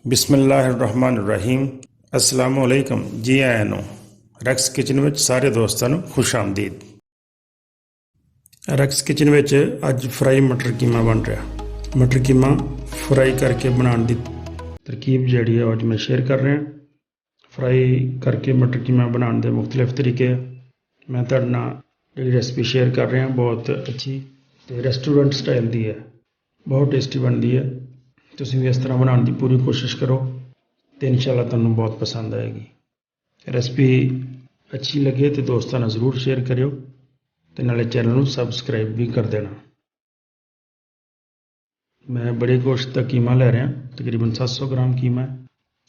ਬਿਸਮਿਲ੍ਲਾਹਿਰਰਹਿਮਾਨਿਰਰਹੀਮ। अस्सलामु अलैकुम जी आया ਨੂੰ ਰੈਕਸ ਕਿਚਨ ਵਿੱਚ ਸਾਰੇ ਦੋਸਤਾਂ ਨੂੰ ਖੁਸ਼ ਆਮਦੀਦ। ਰੈਕਸ ਕਿਚਨ ਵਿੱਚ ਅੱਜ ਫਰਾਈ ਮਟਰ ਕੀਮਾ ਬਣ ਰਿਹਾ। ਮਟਰ ਕੀਮਾ ਫਰਾਈ ਕਰਕੇ ਬਣਾਉਣ ਦੀ ਤਰਕੀਬ ਜਿਹੜੀ ਹੈ ਅੱਜ ਮੈਂ ਸ਼ੇਅਰ ਕਰ ਰਿਹਾ। ਫਰਾਈ ਕਰਕੇ ਮਟਰ ਕੀਮਾ ਬਣਾਉਣ ਦੇ ਮੁxtਲਿਫ ਤਰੀਕੇ ਮੈਂ ਤੁਹਾਡੇ ਨਾਲ ਜਿਹੜੀ ਰੈਸਪੀ ਸ਼ੇਅਰ ਕਰ ਰਿਹਾ ਬਹੁਤ ਅੱਛੀ ਅਤੇ ਰੈਸਟੋਰੈਂਟ ਸਟਾਈਲ ਦੀ ਹੈ, ਬਹੁਤ ਟੇਸਟੀ ਬਣਦੀ ਹੈ। ਤੁਸੀਂ ਵੀ ਇਸ ਤਰ੍ਹਾਂ ਬਣਾਉਣ ਦੀ ਪੂਰੀ ਕੋਸ਼ਿਸ਼ ਕਰੋ ਅਤੇ ਇਨਸ਼ਾਅੱਲਾ ਤੁਹਾਨੂੰ ਬਹੁਤ ਪਸੰਦ ਆਏਗੀ। ਰੈਸਪੀ ਅੱਛੀ ਲੱਗੇ ਤਾਂ ਦੋਸਤਾਂ ਨਾਲ ਜ਼ਰੂਰ ਸ਼ੇਅਰ ਕਰਿਓ ਅਤੇ ਨਾਲੇ ਚੈਨਲ ਨੂੰ ਸਬਸਕ੍ਰਾਈਬ ਵੀ ਕਰ ਦੇਣਾ। ਮੈਂ ਬੜੇ ਗੋਸ਼ਤ ਦਾ ਕੀਮਾ ਲੈ ਰਿਹਾ, ਤਕਰੀਬਨ 700 ਗ੍ਰਾਮ ਕੀਮਾ ਹੈ।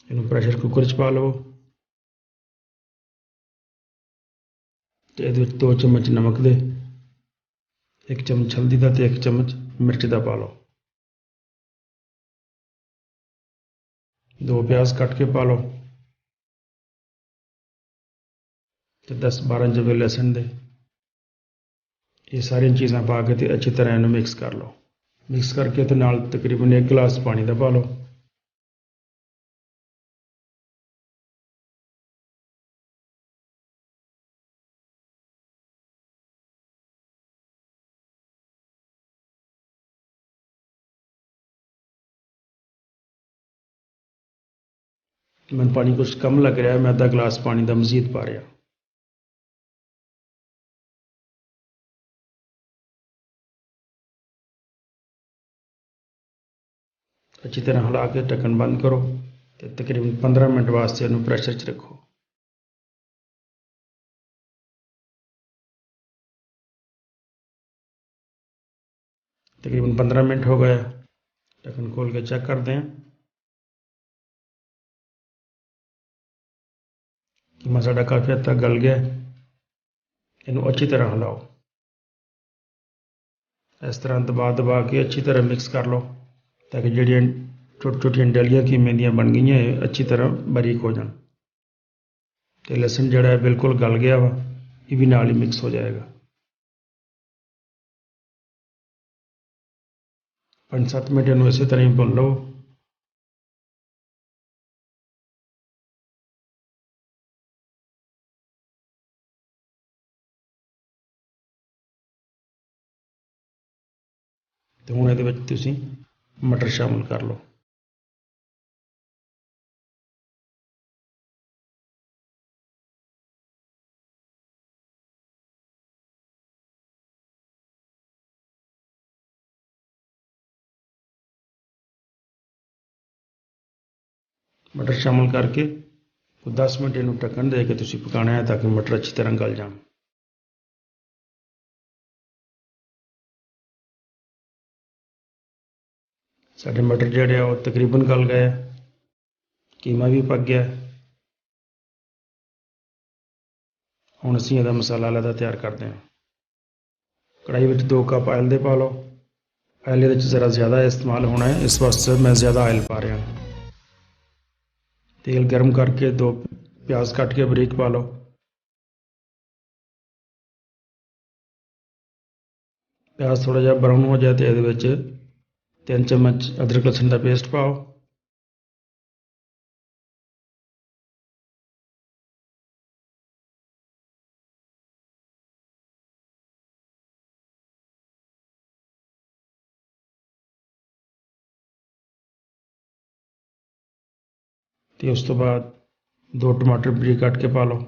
ਇਹਨੂੰ ਪ੍ਰੈਸ਼ਰ ਕੁੱਕਰ 'ਚ ਪਾ ਲਵੋ ਅਤੇ ਇਹਦੇ ਵਿੱਚ 2 ਚਮਚ ਨਮਕ ਦੇ, 1 ਚਮਚ ਹਲਦੀ ਦਾ ਅਤੇ 1 ਚਮਚ ਮਿਰਚ ਦਾ ਪਾ ਲਓ। 2 ਪਿਆਜ਼ ਕੱਟ ਕੇ ਪਾ ਲਓ ਅਤੇ 10-12 ਜਵੇ ਲਸਣ ਦੇ। ਇਹ ਸਾਰੀਆਂ ਚੀਜ਼ਾਂ ਪਾ ਕੇ ਅਤੇ ਅੱਛੀ ਤਰ੍ਹਾਂ ਇਹਨੂੰ ਮਿਕਸ ਕਰ ਲਓ। ਮਿਕਸ ਕਰਕੇ ਅਤੇ ਨਾਲ ਤਕਰੀਬਨ 1 ਗਲਾਸ ਪਾਣੀ ਦਾ ਪਾ ਲਓ। ਮੈਨੂੰ ਪਾਣੀ ਕੁਛ ਕਮ ਲੱਗ ਰਿਹਾ, ਮੈਂ ਅੱਧਾ ਗਲਾਸ ਪਾਣੀ ਦਾ ਮਜ਼ੀਦ ਪਾ ਰਿਹਾ। ਅੱਛੀ ਤਰ੍ਹਾਂ ਹਿਲਾ ਕੇ ਢੱਕਣ ਬੰਦ ਕਰੋ ਅਤੇ ਤਕਰੀਬਨ 15 ਮਿੰਟ ਵਾਸਤੇ ਇਹਨੂੰ ਪ੍ਰੈਸ਼ਰ 'ਚ ਰੱਖੋ। ਤਕਰੀਬਨ 15 ਮਿੰਟ ਹੋ ਗਏ, ਢੱਕਣ ਖੋਲ੍ਹ ਕੇ ਚੈੱਕ ਕਰਦੇ ਹਾਂ। ਕੀਮਾ ਸਾਡਾ ਕਾਫੀ ਹੱਦ ਤੱਕ ਗਲ ਗਿਆ। ਇਹਨੂੰ ਅੱਛੀ ਤਰ੍ਹਾਂ ਹਿਲਾਓ। ਇਸ ਤਰ੍ਹਾਂ ਦਬਾ ਕੇ ਅੱਛੀ ਤਰ੍ਹਾਂ ਮਿਕਸ ਕਰ ਲਓ ਤਾਂ ਕਿ ਜਿਹੜੀਆਂ ਛੋਟੀਆਂ ਡਲੀਆਂ ਕੀਮੇ ਦੀਆਂ ਬਣ ਗਈਆਂ ਇਹ ਅੱਛੀ ਤਰ੍ਹਾਂ ਬਾਰੀਕ ਹੋ ਜਾਣ ਅਤੇ ਲਸਣ ਜਿਹੜਾ ਹੈ ਬਿਲਕੁਲ ਗਲ ਗਿਆ ਵਾ, ਇਹ ਵੀ ਨਾਲ ਹੀ ਮਿਕਸ ਹੋ ਜਾਏਗਾ। 5-7 ਮਿੰਟ ਇਹਨੂੰ ਇਸੇ ਤਰ੍ਹਾਂ ਹੀ ਭੁੰਨ ਲਓ। ਅਤੇ ਹੁਣ ਇਹਦੇ ਵਿੱਚ ਤੁਸੀਂ ਮਟਰ ਸ਼ਾਮਿਲ ਕਰ ਲਓ। ਮਟਰ ਸ਼ਾਮਿਲ ਕਰਕੇ 10 ਮਿੰਟ ਇਹਨੂੰ ਢੱਕਣ ਦੇ ਕੇ ਤੁਸੀਂ ਪਕਾਉਣਾ ਹੈ ਤਾਂ ਕਿ ਮਟਰ ਅੱਛੀ ਤਰ੍ਹਾਂ ਗਲ ਜਾਣ। ਸਾਡੇ ਮਟਰ ਜਿਹੜੇ ਆ ਉਹ ਤਕਰੀਬਨ ਗਲ ਗਏ, ਕੀਮਾ ਵੀ ਪੱਕ ਗਿਆ। ਹੁਣ ਅਸੀਂ ਇਹਦਾ ਮਸਾਲਾ ਅਲੱਗ ਤਿਆਰ ਕਰਦੇ ਹਾਂ। ਕੜਾਹੀ ਵਿੱਚ 2 ਕੱਪ ਆਇਲ ਦੇ ਪਾ ਲਓ। ਆਇਲ ਇਹਦੇ 'ਚ ਜ਼ਰਾ ਜ਼ਿਆਦਾ ਇਸਤੇਮਾਲ ਹੋਣਾ ਹੈ, ਇਸ ਵਾਸਤੇ ਮੈਂ ਜ਼ਿਆਦਾ ਆਇਲ ਪਾ ਰਿਹਾ। ਤੇਲ ਗਰਮ ਕਰਕੇ 2 ਪਿਆਜ਼ ਕੱਟ ਕੇ ਬਰੀਕ ਪਾ ਲਓ। ਪਿਆਜ਼ ਥੋੜ੍ਹਾ ਜਿਹਾ ਬਰਾਊਨ ਹੋ ਜਾਏ ਅਤੇ ਇਹਦੇ ਵਿੱਚ 3 ਚਮਚ ਅਦਰਕ ਲਸਣ ਦਾ ਪੇਸਟ ਪਾਓ। ਅਤੇ ਉਸ ਤੋਂ ਬਾਅਦ 2 ਟਮਾਟਰ ਬਰੀਕ ਕੱਟ ਕੇ ਪਾ ਲਓ।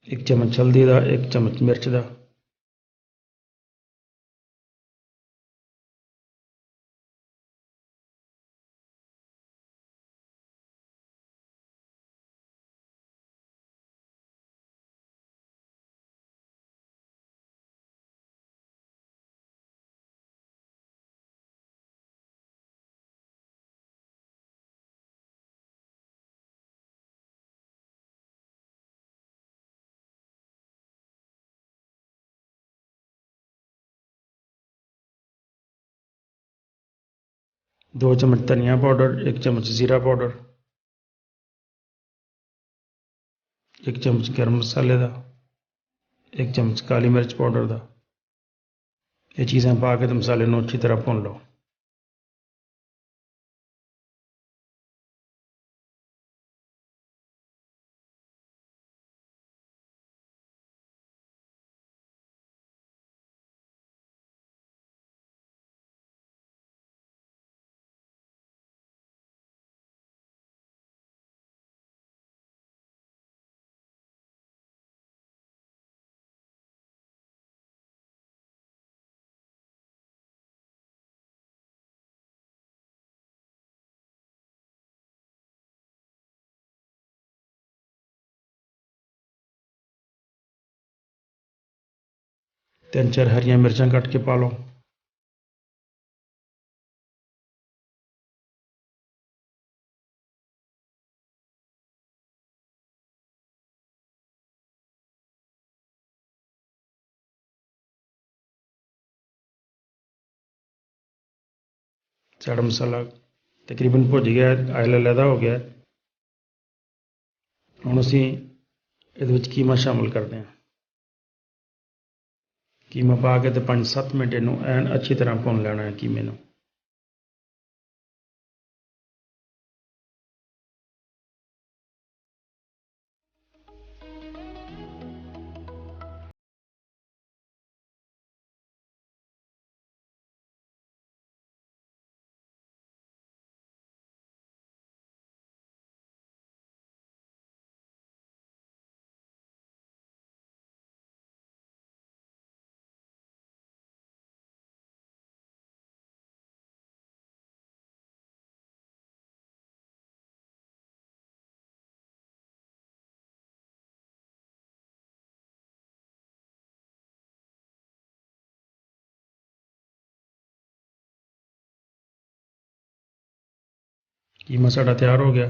एक चम्मच हल्दी का, 1 चम्मच मिर्च का। 2 चम्मच धनिया पाउडर, 1 चम्मच जीरा पाउडर, 1 चम्मच गर्म मसाले का, 1 चम्मच काली मिर्च पाउडर का। ये चीज़ें पा के तो मसाले को अच्छी तरह भुन लो। तीन चार हरियां मिर्चां कट के पा लो। साड़ा मसाला तकरीबन भुज गया, आयल अलहदा हो गया। हुण असीं इहदे विच कीमा शामिल करते हैं। कीमा पा के तो 5-7 मिनट इनू एन अच्छी तरह भुन लेना है कीमे नू। कीमा साड़ा तैयार हो गया।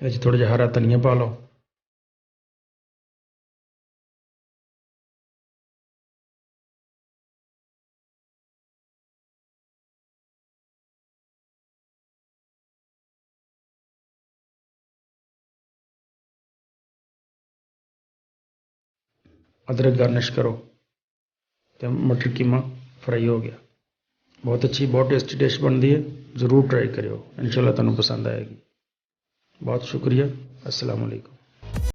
इस थोड़ा जिहा हरा धनिया पा लो। अदरक गार्निश करो तो मटर कीमा फ्राई हो गया। बहुत अच्छी, बहुत टेस्टी डिश बनती है। ज़रूर ट्राई करियो, इंशाल्लाह तुहानू पसंद आएगी। बहुत शुक्रिया। अस्सलाम वालेकुम।